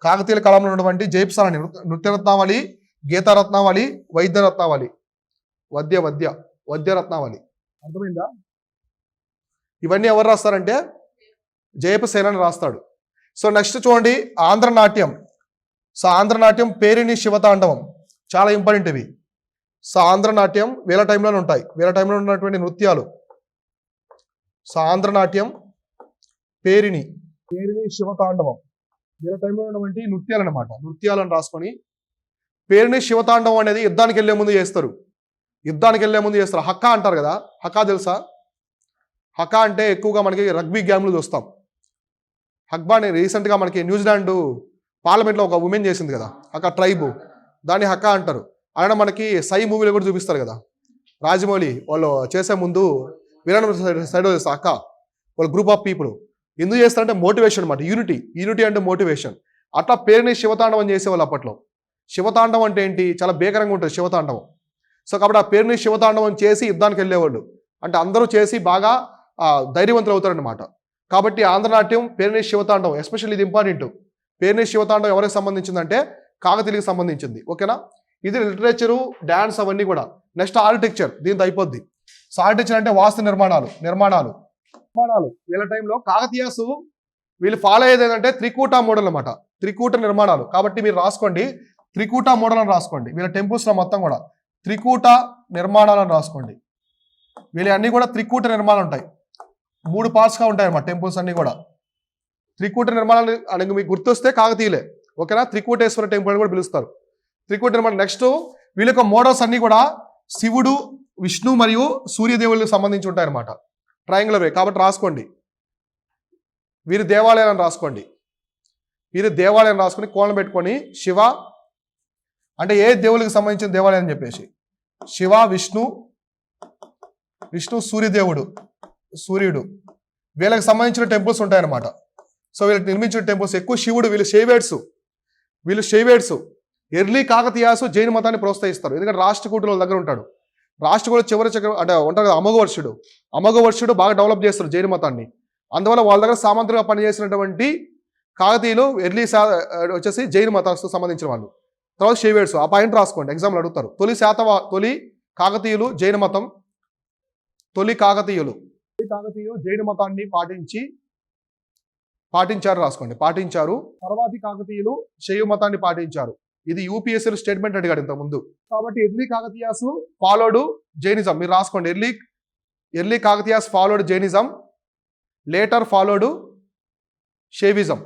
కాకతీయుల కాలంలో ఉన్నటువంటి జయప సేనాని నృత్య రత్నావళి, గీత రత్నావళి, వైద్య రత్నావళి, వద్య రత్నావళి. అర్థమైందా? ఇవన్నీ ఎవరు రాస్తారంటే జయప సేనాని రాస్తాడు. సో నెక్స్ట్ చూడండి, ఆంధ్రనాట్యం. సో ఆంధ్రనాట్యం, పేరిణి శివతాండవం, చాలా ఇంపార్టెంట్ ఇవి. సో ఆంధ్రనాట్యం వేల టైంలోనే ఉంటాయి, వేల టైంలో ఉన్నటువంటి నృత్యాలు. సో ఆంధ్రనాట్యం, పేరిణి శివతాండవం, వేల టైంలో ఉన్నటువంటి నృత్యాలు అనమాట, నృత్యాలను రాసుకొని. పేరిణి శివతాండవం అనేది యుద్ధానికి వెళ్లే ముందు చేస్తారు, హక్కా అంటారు కదా, హక్కా తెలుసా? హక్కా అంటే ఎక్కువగా మనకి రగ్బీ గేమ్లు చూస్తాం. హక్బాని రీసెంట్గా మనకి న్యూజిలాండ్ పార్లమెంట్లో ఒక ఉమెన్ చేసింది కదా, హక్కా ట్రైబ్, దాన్ని హక్కా అంటారు. అలానే మనకి సై మూవీలో కూడా చూపిస్తారు కదా, రాజమౌళి వాళ్ళు చేసే ముందు విలన్ సైడ్ హక్క, వాళ్ళ గ్రూప్ ఆఫ్ పీపుల్ ఎందుకు చేస్తారంటే మోటివేషన్ అనమాట, యూనిటీ అంటే మోటివేషన్. అట్లా పేరుని శివతాండవం చేసేవాళ్ళు అప్పట్లో. శివతాండవం అంటే ఏంటి, చాలా భీకరంగా ఉంటుంది శివతాండవం. సో కాబట్టి ఆ పేరుని శివతాండవం చేసి యుద్ధానికి వెళ్ళేవాళ్ళు, అంటే అందరూ చేసి బాగా ధైర్యవంతులు అవుతారనమాట. కాబట్టి ఆంధ్రనాట్యం, పేరుని శివతాండవం, ఎస్పెషల్లీ ఇది ఇంపార్టెంట్. పేరుని శివతాండవం ఎవరికి సంబంధించిందంటే కాకతీయులకు సంబంధించింది. ఓకేనా? ఇది లిటరేచరు, డాన్స్ అవన్నీ కూడా. నెక్స్ట్ ఆర్కిటెక్చర్, దీంతో అయిపోద్ది. సో ఆర్కిటెక్చర్ అంటే వాస్తు నిర్మాణాలు. వీళ్ళ టైంలో కాకతీయాసు వీళ్ళు ఫాలో అయ్యేది ఏంటంటే త్రికూట మోడల్ అనమాట, త్రికూట నిర్మాణాలు. కాబట్టి మీరు రాసుకోండి, త్రికూట మోడల్ అని రాసుకోండి. వీళ్ళ టెంపుల్స్లో మొత్తం కూడా త్రికూట నిర్మాణాలను రాసుకోండి. వీళ్ళ అన్ని కూడా త్రికూట నిర్మాణాలు ఉంటాయి, 3 పార్ట్స్గా ఉంటాయి అన్నమాట టెంపుల్స్ అన్ని కూడా. త్రికూట నిర్మాణాలు అని మీకు గుర్తొస్తే కాకతీయులే. ఓకేనా? త్రికూటేశ్వర టెంపుల్ అని కూడా పిలుస్తారు, త్రికూట నిర్మాణం. నెక్స్ట్ వీళ్ళ యొక్క మోడల్స్ అన్ని కూడా శివుడు, విష్ణు మరియు సూర్యదేవులకు సంబంధించి ఉంటాయి అన్నమాట, ట్రయాంగులర్ వే. కాబట్టి రాసుకోండి, వీరి దేవాలయాలను రాసుకోండి. రాసుకొని కోణం పెట్టుకొని శివ అంటే ఏ దేవునికి సంబంధించిన దేవాలయం అని చెప్పేసి, శివ, విష్ణు, సూర్యుడు, వీళ్ళకి సంబంధించిన టెంపుల్స్ ఉంటాయన్నమాట. సో వీళ్ళకి నిర్మించిన టెంపుల్స్ ఎక్కువ శివుడు. వీళ్ళు షేవేడ్స్. ఎర్లీ కాకతీయాసు జైన మతాన్ని ప్రోత్సహిస్తారు, ఎందుకంటే రాష్ట్రకూటుల దగ్గర ఉంటాడు. రాష్ట్రకూట చివరి చక్రం అంటే ఉంటారు కదా, అమోఘవర్షుడు బాగా డెవలప్ చేస్తారు జైన మతాన్ని. అందువల్ల వాళ్ళ దగ్గర సామంతులుగా పనిచేసినటువంటి కాకతీయులు ఎర్లీ వచ్చేసి జైన మతానికి సంబంధించిన వాళ్ళు. తర్వాత షేవేడ్స్, ఆ పాయింట్ రాసుకోండి, ఎగ్జామ్లు అడుగుతారు. తొలి కాకతీయులు జైన మతం, తొలి కాకతీయులు జైన మతాన్ని పాటించారు రాసుకోండి, పాటించారు. తర్వాతి కాకతీయులు శైవ మతాన్ని పాటించారు. ఇది యూపీఎస్సీ స్టేట్మెంట్ అడిగాడు ఇంత ముందు. కాబట్టి ఎర్లీ కాకతీయాసు ఫాలోడ్ జైనిజం, మీరు రాసుకోండి. Early Kakatiyas followed Jainism, later followed Shaivism,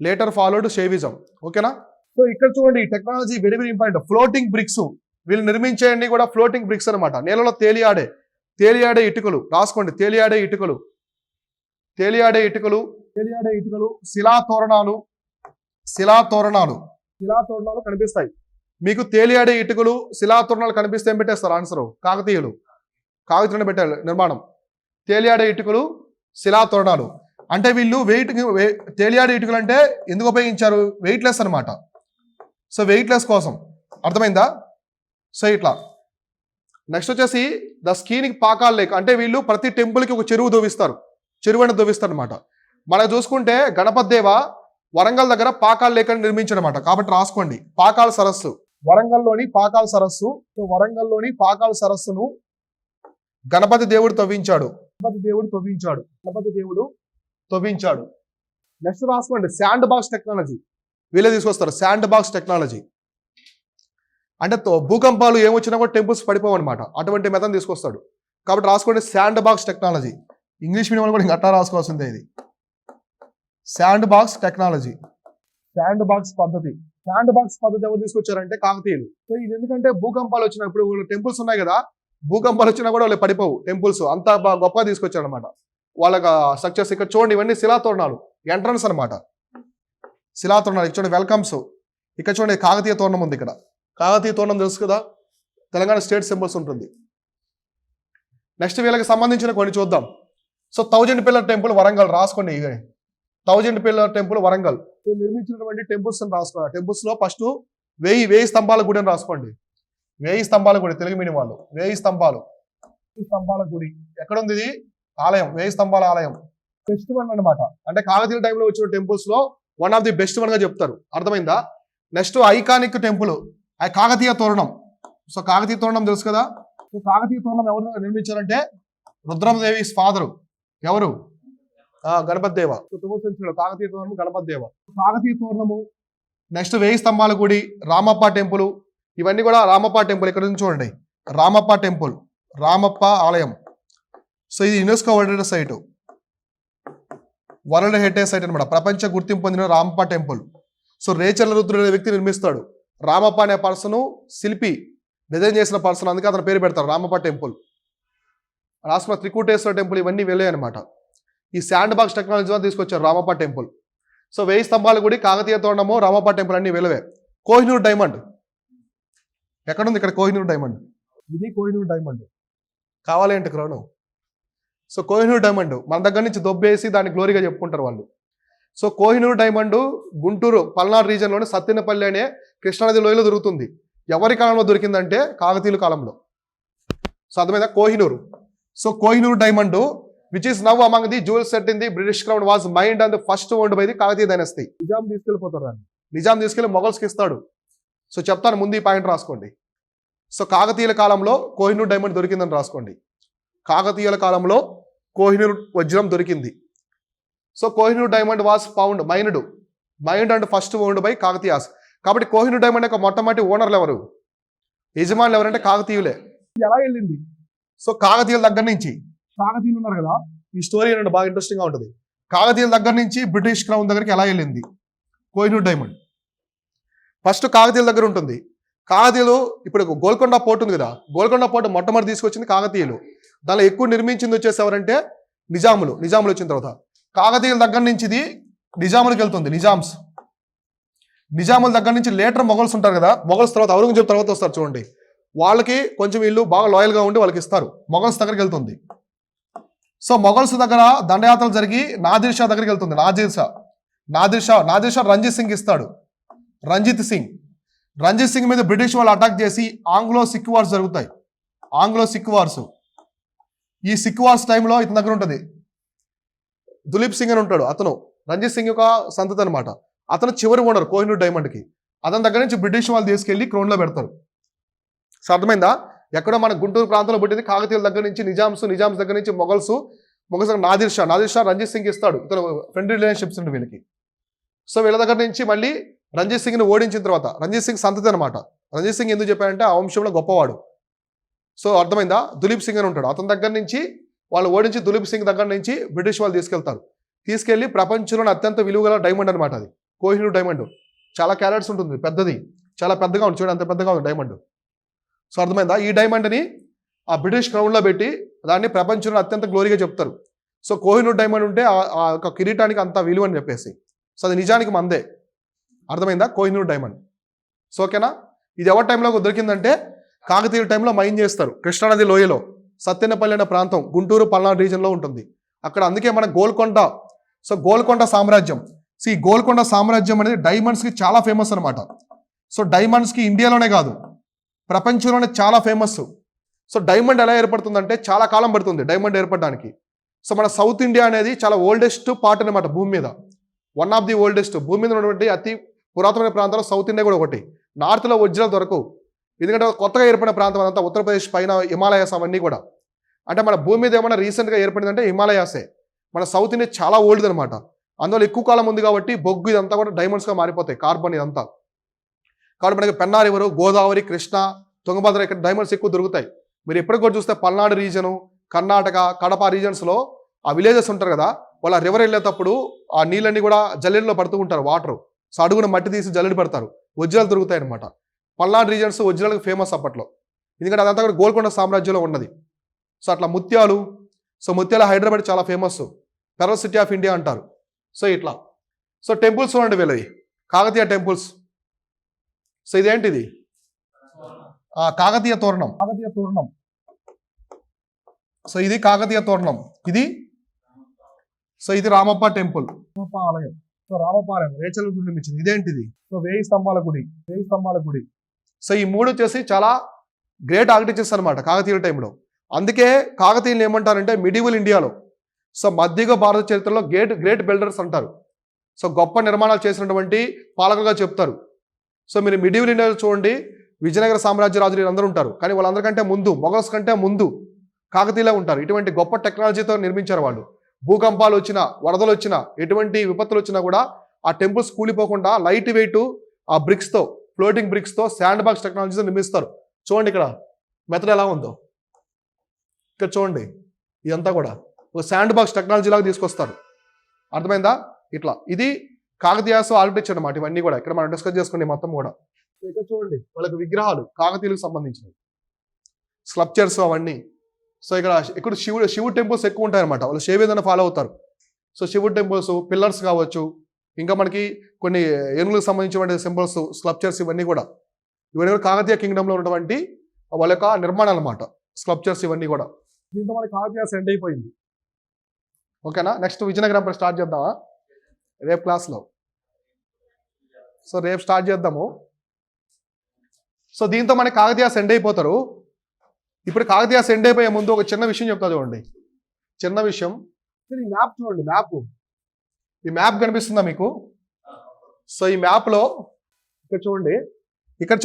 later followed Shaivism. ఓకేనా? సో ఇక్కడ చూడండి, ఈ technology very very important. Floating bricks, వీళ్ళు నిర్మించేయండి కూడా ఫ్లోటింగ్ బ్రిక్స్ అనమాట, నేలలో తేలియాడే ఇటుకలు. రాసుకోండి, తేలియాడే ఇటుకలు, శిలాతోరణాలు కనిపిస్తాయి మీకు. తేలియాడే ఇటుకలు, శిలాతోరణాలు కనిపిస్తే ఏం పెట్టేస్తారు ఆన్సర్? కాకతీయులు పెట్టారు నిర్మాణం. తేలియాడే ఇటుకలు, శిలాతోరణాలు అంటే వీళ్ళు తేలియాడే ఇటుకలు అంటే ఎందుకు ఉపయోగించారు? వెయిట్లెస్ అనమాట. సో వెయిట్లెస్ కోసం, అర్థమైందా? సో ఇట్లా. నెక్స్ట్ వచ్చేసి ద స్కీనింగ్ పాకాల్ లేక్, అంటే వీళ్ళు ప్రతి టెంపుల్కి ఒక చెరువు దొవిస్తారు అనమాట. మనం చూసుకుంటే గణపతి దేవ వరంగల్ దగ్గర పాకాల్ లేక్ అని నిర్మించారనమాట. కాబట్టి రాసుకోండి, పాకాల సరస్సు, వరంగల్లోని పాకాల సరస్సు. సో వరంగల్లోని పాకాల సరస్సును గణపతి దేవుడు తవ్వించాడు. నెక్స్ట్ రాసుకోండి, శాండ్ బాక్స్ టెక్నాలజీ, వీళ్ళే తీసుకొస్తారు. శాండ్ బాక్స్ టెక్నాలజీ అంటే భూకంపాలు ఏమొచ్చినా కూడా టెంపుల్స్ పడిపోవన్నమాట, అటువంటి మెథడ్ తీసుకొస్తాడు. కాబట్టి రాసుకోండి, sand box technology. English medium కూడా ఇంకా అట్లా రాసుకోవాల్సిందే. ఇది sand box technology, sand box పద్ధతి ఎవరు తీసుకొచ్చారంటే కాకతీయులు. సో ఇది ఎందుకంటే భూకంపాలు వచ్చినప్పుడు టెంపుల్స్ ఉన్నాయి కదా, భూకంపాలు వచ్చినా కూడా వాళ్ళు పడిపోవు టెంపుల్స్, అంత గొప్పగా తీసుకొచ్చారు అనమాట వాళ్ళకి స్ట్రక్చర్స్. ఇక్కడ చూడండి, ఇవన్నీ శిలాతోరణాలు, ఎంట్రన్స్ అనమాట, శిలాతోరణాలు. ఇక్కడ చూడండి వెల్కమ్స్, ఇక్కడ చూడండి కాకతీయ తోరణం ఉంది ఇక్కడ, కాకతీయ తోరణం తెలుసు కదా, తెలంగాణ స్టేట్ సింబల్స్ ఉంటుంది. నెక్స్ట్ వీళ్ళకి సంబంధించిన కొన్ని చూద్దాం. సో 1000 పిల్లర్ టెంపుల్ వరంగల్ రాసుకోండి. 1000 పిల్లర్ టెంపుల్ వరంగల్ నిర్మించినటువంటి టెంపుల్స్ అని రాసుకోండి. టెంపుల్స్ లో ఫస్ట్ 1000 స్తంభాల గుడి అని రాసుకోండి. 1000 స్తంభాల గుడి, తెలుగు మీడియం వాళ్ళు 1000 స్తంభాల గుడి ఎక్కడ ఉంది? ఇది ఆలయం, 1000 స్తంభాల ఆలయం. బెస్ట్ వన్ అనమాట. అంటే కాకతీయ టైంలో వచ్చిన టెంపుల్స్ లో one of the best one గా చెప్తారు. అర్థమైందా? నెక్స్ట్ ఐకానిక్ టెంపుల్ కాకతీయ తోరణం. సో కాకతీయ తోరణం తెలుసు కదా. కాకతీయ తోరణం ఎవరు నిర్మించారంటే రుద్రమదేవి ఫాదరు. ఎవరు? గణపతి దేవ. కాకతీయ తోరణం గణపతి దేవ. కాకతీయ తోరణము, నెక్స్ట్ 1000 స్తంభాల గుడి, రామప్ప టెంపుల్, ఇవన్నీ కూడా రామప్ప టెంపుల్. ఇక్కడ నుంచి చూడండి, రామప్ప టెంపుల్, రామప్ప ఆలయం. సో ఇది UNESCO world site, world heritage site అనమాట. ప్రపంచ గుర్తింపు పొందిన రామప్ప టెంపుల్. సో రేచర్ల రుద్రుడు అనే వ్యక్తి నిర్మిస్తాడు. రామప్ప అనే పర్సన్ శిల్పి, డిజైన్ చేసిన పర్సన్, అందుకే అతను పేరు పెడతారు రామప్ప టెంపుల్. రాష్ట్ర త్రికూటేశ్వర టెంపుల్ ఇవన్నీ వెళ్ళాయి అనమాట. ఈ శాండ్ బాక్స్ టెక్నాలజీ ద్వారా తీసుకొచ్చారు రామప్ప టెంపుల్. సో 1000 స్తంభాల గుడి, కాకతీయ తోరణము, రామప్ప టెంపుల్ అన్ని వెళ్ళవే. కోహినూర్ డైమండ్ ఎక్కడుంది? ఇక్కడ కోహినూర్ డైమండ్. ఇది కోహినూర్ డైమండ్. కావాలి అంటే క్రౌన్. సో కోహినూర్ డైమండ్ మన దగ్గర నుంచి దొబ్బేసి దాన్ని గ్లోరీగా చెప్పుకుంటారు వాళ్ళు. సో కోహినూర్ డైమండ్ గుంటూరు పల్నాడు రీజన్లోని సత్తెనపల్లి అనే కృష్ణానది లోయలో దొరుకుతుంది. ఎవరి కాలంలో దొరికిందంటే కాకతీయుల కాలంలో. సో అర్థమైందా? Kohinoor. So Kohinoor diamond which is now among the jewel set in the British crown was mined and first owned by the Kakatiya dynasty. Nizam తీసుకెళ్ళిపోతారు దాన్ని. నిజాం తీసుకెళ్లి మొగల్స్కి ఇస్తాడు. సో చెప్తాను, ముందు ఈ పాయింట్ రాసుకోండి. సో కాకతీయుల కాలంలో కోహినూర్ డైమండ్ దొరికిందని రాసుకోండి. కాకతీయుల కాలంలో కోహినూర్ వజ్రం దొరికింది. So Kohinoor diamond was found mind and first owned by Kakatiyas. కాబట్టి కోహినూర్ డైమండ్ యొక్క మొట్టమొదటి ఓనర్లు ఎవరు? యజమానులు ఎవరంటే కాకతీయులే. ఇది ఎలా వెళ్ళింది? సో కాకతీయుల దగ్గర నుంచి, కాకతీయులు ఉన్నారు కదా, ఈ స్టోరీ ఏంటంటే బాగా ఇంట్రెస్టింగ్ గా ఉంటుంది. కాకతీయుల దగ్గర నుంచి బ్రిటిష్ క్రౌన్ దగ్గరికి ఎలా వెళ్ళింది కోహినూర్ డైమండ్? ఫస్ట్ కాకతీయుల దగ్గర ఉంటుంది. కాకతీయులు ఇప్పుడు గోల్కొండ పోర్ట్ ఉంది కదా, గోల్కొండ పోర్ట్ మొట్టమొదటి తీసుకొచ్చింది కాకతీయులు. దానిలో ఎక్కువ నిర్మించింది వచ్చేసి ఎవరంటే నిజాములు వచ్చిన తర్వాత. కాకతీయుల దగ్గర నుంచి ఇది నిజాములకు వెళ్తుంది. నిజాముల దగ్గర నుంచి లేటర్ మొగల్స్ ఉంటారు కదా, మొగల్స్ తర్వాత ఔరంగజేబు తర్వాత వస్తారు చూడండి, వాళ్ళకి కొంచెం వీళ్ళు బాగా లాయల్గా ఉండి వాళ్ళకి ఇస్తారు. మొగల్స్ దగ్గరికి వెళ్తుంది. సో మొగల్స్ దగ్గర దండయాత్రలు జరిగి నాదిర్ షా దగ్గరికి వెళ్తుంది. నాదిర్ షా రంజిత్ సింగ్ ఇస్తాడు. రంజిత్ సింగ్ మీద బ్రిటిష్ వాళ్ళు అటాక్ చేసి ఆంగ్లో సిక్ వార్స్ జరుగుతాయి. ఈ సిక్ వార్స్ టైంలో ఇతని దగ్గర ఉంటుంది దులీప్ సింగ్ అని ఉంటాడు. అతను రంజిత్ సింగ్ యొక్క సంతతి అనమాట. అతను చివరి ఓనర్ కోహినూర్ డైమండ్కి. అతని దగ్గర నుంచి బ్రిటిష్ వాళ్ళు తీసుకెళ్లి క్రౌన్లో పెడతారు. సో అర్థమైందా? ఎక్కడో మన గుంటూరు ప్రాంతంలో పుట్టింది. కాకతీయుల దగ్గర నుంచి నిజామ్స్ దగ్గర నుంచి మొగల్స్ నాదిర్ షా రంజిత్ సింగ్ ఇస్తాడు. ఇతను ఫ్రెండ్లీ రిలేషన్షిప్స్ ఉండి వీళ్ళకి. సో వీళ్ళ దగ్గర నుంచి మళ్ళీ రంజిత్ సింగ్ని ఓడించిన తర్వాత, రంజిత్ సింగ్ సంతతి అనమాట. రంజిత్ సింగ్ ఎందుకు చెప్పారంటే ఆ వంశంలో గొప్పవాడు. సో అర్థమైందా? దులీప్ సింగ్ అని ఉంటాడు. అతని దగ్గర నుంచి వాళ్ళు ఓడించి దులీప్ సింగ్ దగ్గర నుంచి బ్రిటిష్ వాళ్ళు తీసుకెళ్లి ప్రపంచంలోని అత్యంత విలువగల డైమండ్ అనమాట అది కోహినూర్ డైమండ్. చాలా క్యారెట్స్ ఉంటుంది, పెద్దది, చాలా పెద్దగా ఉంది. చూడండి అంత పెద్దగా ఉంది డైమండ్. సో అర్థమైందా? ఈ డైమండ్ని ఆ బ్రిటిష్ క్రౌన్లో పెట్టి దాన్ని ప్రపంచంలో అత్యంత గ్లోరీగా చెప్తారు. సో కోహినూర్ డైమండ్ ఉంటే ఆ యొక్క కిరీటానికి అంత విలువ అని చెప్పేసి. సో అది నిజానికి మందే. అర్థమైందా? కోహినూర్ డైమండ్. సో ఓకేనా? ఇది ఎవరి టైంలో దొరికిందంటే కాకతీయుల టైంలో మైన్ చేస్తారు. కృష్ణానది లోయలో సత్తెనపల్లి అనే ప్రాంతం గుంటూరు పల్నాడు రీజన్లో ఉంటుంది. అక్కడ అందుకే మన గోల్కొండ సామ్రాజ్యం. సో ఈ గోల్కొండ సామ్రాజ్యం అనేది డైమండ్స్కి చాలా ఫేమస్ అనమాట. సో డైమండ్స్కి ఇండియాలోనే కాదు ప్రపంచంలోనే చాలా ఫేమస్. సో డైమండ్ ఎలా ఏర్పడుతుందంటే చాలా కాలం పడుతుంది డైమండ్ ఏర్పడడానికి. సో మన సౌత్ ఇండియా అనేది చాలా ఓల్డెస్ట్ పార్ట్ అనమాట భూమి మీద. వన్ ఆఫ్ ది ఓల్డెస్ట్ భూమి మీద ఉన్నటువంటి అతి పురాతనమైన ప్రాంతాల్లో సౌత్ ఇండియా కూడా ఒకటి. నార్త్లో వజ్రాలు దొరకవు, ఎందుకంటే కొత్తగా ఏర్పడిన ప్రాంతం అంతా ఉత్తరప్రదేశ్ పైన హిమాలయాస్ అవన్నీ కూడా. అంటే మన భూమి మీద ఏమైనా రీసెంట్గా ఏర్పడిందంటే హిమాలయాసే. మన సౌత్ ఇండియా చాలా ఓల్డ్ అనమాట. అందువల్ల ఎక్కువ కాలం ఉంది కాబట్టి బొగ్గు ఇదంతా కూడా డైమండ్స్గా మారిపోతాయి, కార్బన్ ఇదంతా. కాబట్టి మనకి పెన్నా రివరు, గోదావరి, కృష్ణ, తుంగభద్ర ఇక్కడ డైమండ్స్ ఎక్కువ దొరుకుతాయి. మీరు ఎప్పటికి కూడా చూస్తే పల్నాడు రీజను, కర్ణాటక, కడప రీజన్స్లో ఆ విలేజెస్ ఉంటారు కదా, వాళ్ళ రివర్ వెళ్ళేటప్పుడు ఆ నీళ్ళన్నీ కూడా జల్లెడలో పడుతూ ఉంటారు, వాటర్. సో అడుగున మట్టి తీసి జల్లెడ పడతారు, వజ్రాలు దొరుకుతాయి అనమాట. పల్నాడు రీజన్స్ వజ్రాలకు ఫేమస్ అప్పట్లో, ఎందుకంటే అదంతా కూడా గోల్కొండ సామ్రాజ్యంలో ఉన్నది. సో అట్లా ముత్యాలు, సో ముత్యాల హైదరాబాద్ చాలా famous, pearl city of India అంటారు. సో ఇట్లా. సో టెంపుల్స్ చూడండి వీళ్ళవి, కాకతీయ టెంపుల్స్. సో ఇదేంటిది కాకతీయ తోరణం. సో ఇది కాకతీయ తోరణం. ఇది రామప్ప టెంపుల్, రామప్ప ఆలయం. సో రామప్ప ఆలయం రేచల్ నిర్మించింది. ఇదేంటిది? సో 1000 స్తంభాల గుడి. సో ఈ 3 వచ్చేసి చాలా గ్రేట్ ఆర్కిటెక్చర్స్ అనమాట కాకతీయుల టైంలో. అందుకే కాకతీయులు ఏమంటారంటే మిడివల్ ఇండియాలో, సో మధ్యయుగ భారత చరిత్రలో గ్రేట్ బిల్డర్స్ అంటారు. సో గొప్ప నిర్మాణాలు చేసినటువంటి పాలకులుగా చెప్తారు. సో మీరు మిడివల్ ఇండియాలో చూడండి, విజయనగర సామ్రాజ్య రాజులు అందరూ ఉంటారు, కానీ వాళ్ళందరికంటే ముందు, మొఘల్స్ కంటే ముందు కాకతీయులే ఉంటారు. ఇటువంటి గొప్ప టెక్నాలజీతో నిర్మించారు వాళ్ళు. భూకంపాలు వచ్చినా, వరదలు వచ్చినా, ఎటువంటి విపత్తులు వచ్చినా కూడా ఆ టెంపుల్స్ కూలిపోకుండా లైట్ వెయిట్ ఆ బ్రిక్స్తో, ఫ్లోటింగ్ బ్రిక్స్తో, శాండ్ బాక్స్ టెక్నాలజీతో నిర్మిస్తారు. చూడండి ఇక్కడ మెథడ్ ఎలా ఉందో, ఇక్కడ చూడండి, ఇదంతా కూడా ఒక శాండ్ బాక్స్ టెక్నాలజీ లాగా తీసుకొస్తారు. అర్థమైందా? ఇట్లా ఇది కాకతీయాస్ ఆర్కిటెక్చర్ అనమాట. ఇవన్నీ కూడా ఇక్కడ మనం డిస్కస్ చేసుకునే మొత్తం కూడా. ఇక్కడ చూడండి వాళ్ళకి విగ్రహాలు కాకతీయులకు సంబంధించినవి, స్కల్ప్చర్స్ అవన్నీ. సో ఇక్కడ శివుడు టెంపుల్స్ ఎక్కువ ఉంటాయి అనమాట. వాళ్ళు శివ విధానం ఫాలో అవుతారు. సో శివుడు టెంపుల్స్, పిల్లర్స్ కావచ్చు, ఇంకా మనకి కొన్ని ఏనుగులకు సంబంధించిన సింబల్స్, స్కల్ప్చర్స్ ఇవన్నీ కూడా కాకతీయ కింగ్డమ్లో ఉన్నటువంటి వాళ్ళ యొక్క నిర్మాణాలు అనమాట. స్కల్ప్చర్స్ ఇవన్నీ కూడా. దీంతో మనకి కాకతీయాస్ ఎండ్ అయిపోయింది. ఓకేనా? నెక్స్ట్ విజయనగరం స్టార్ట్ చేద్దామా రేపు క్లాస్లో? సో రేపు స్టార్ట్ చేద్దాము. సో దీంతో మనకి కాకతీయాస్ ఎండ్ అయిపోతారు. ఇప్పుడు కాకతీయాస్ ఎండ్ అయిపోయే ముందు ఒక చిన్న విషయం చెప్తా చూడండి. చిన్న విషయం, ఈ మ్యాప్ చూడండి. ఈ మ్యాప్ కనిపిస్తుందా మీకు? సో ఈ మ్యాప్లో ఇక్కడ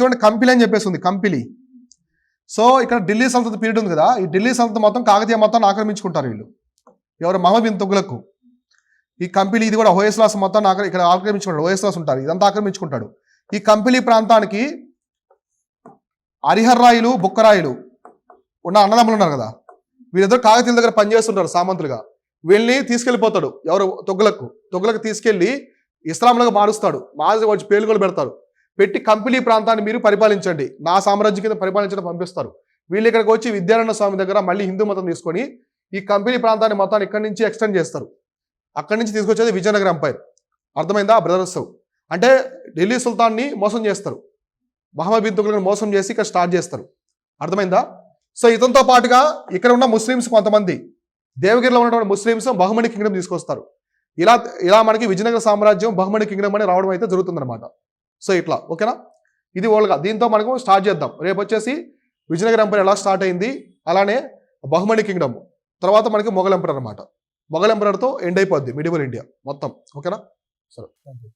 చూడండి కంపిలి అని చెప్పేసి ఉంది, కంపిలి. సో ఇక్కడ ఢిల్లీ సల్తనత్ పీరియడ్ ఉంది కదా, ఈ ఢిల్లీ సల్తనత్ మొత్తం కాకతీయ మొత్తాన్ని ఆక్రమించుకుంటారు వీళ్ళు. ఎవరు? మహమ్మద్ బిన్ తుగ్లక్. ఈ కంపిలి ఇది కూడా హోయస్లాస్ మొత్తాన్ని ఇక్కడ ఆక్రమించుకుంటాడు. హోయస్లాస్ ఉంటారు, ఇదంతా ఆక్రమించుకుంటాడు. ఈ కంపిలి ప్రాంతానికి హరిహర్రాయులు, బుక్కరాయులు ఉన్న అన్నదమ్ములు ఉన్నారు కదా, వీళ్ళిద్దరు కాకతీయుల దగ్గర పనిచేస్తుంటారు సామంతులుగా. వీళ్ళని తీసుకెళ్ళిపోతాడు ఎవరు? తుగ్లక్ తీసుకెళ్లి ఇస్లాంలోకి మారుస్తాడు. వచ్చి పేలుగోలు పెట్టి కంపిలి ప్రాంతాన్ని మీరు పరిపాలించండి, నా సామ్రాజ్యం కింద పరిపాలించడం పంపిస్తారు. వీళ్ళు ఇక్కడికి వచ్చి విద్యారణ్య స్వామి దగ్గర మళ్ళీ హిందూ మతం తీసుకొని ఈ కంపిలి ప్రాంతాన్ని మొత్తాన్ని ఇక్కడి నుంచి ఎక్స్టెండ్ చేస్తారు. అక్కడి నుంచి తీసుకొచ్చేది విజయనగరం ఎంపైర్. అర్థమైందా బ్రదర్స్? అంటే ఢిల్లీ సుల్తాన్ని మోసం చేస్తారు, మహమ్మద్ బిన్ తుగ్లక్ని మోసం చేసి ఇక్కడ స్టార్ట్ చేస్తారు. అర్థమైందా? సో ఇతనితో పాటుగా ఇక్కడ ఉన్న ముస్లిమ్స్ కొంతమంది, దేవగిరిలో ఉన్నటువంటి ముస్లిమ్స్ బహుమని కింగ్డమ్ తీసుకొస్తారు. ఇలా మనకి విజయనగర సామ్రాజ్యం బహుమని కింగ్డమ్ అని రావడం అయితే జరుగుతుందన్నమాట. సో ఇట్లా ఓకేనా? ఇది ఓల్గా. దీంతో మనకు స్టార్ట్ చేద్దాం. రేపు వచ్చేసి విజయనగర ఎంపైర్ ఎలా స్టార్ట్ అయింది, అలానే బహుమని కింగ్డమ్, తర్వాత మనకి మొఘల్ ఎంపైర్ అనమాట. మొఘల్ ఎంపైర్తో ఎండ్ అయిపోద్ది మిడివల్ ఇండియా మొత్తం. ఓకేనా? సరే, థ్యాంక్ యూ.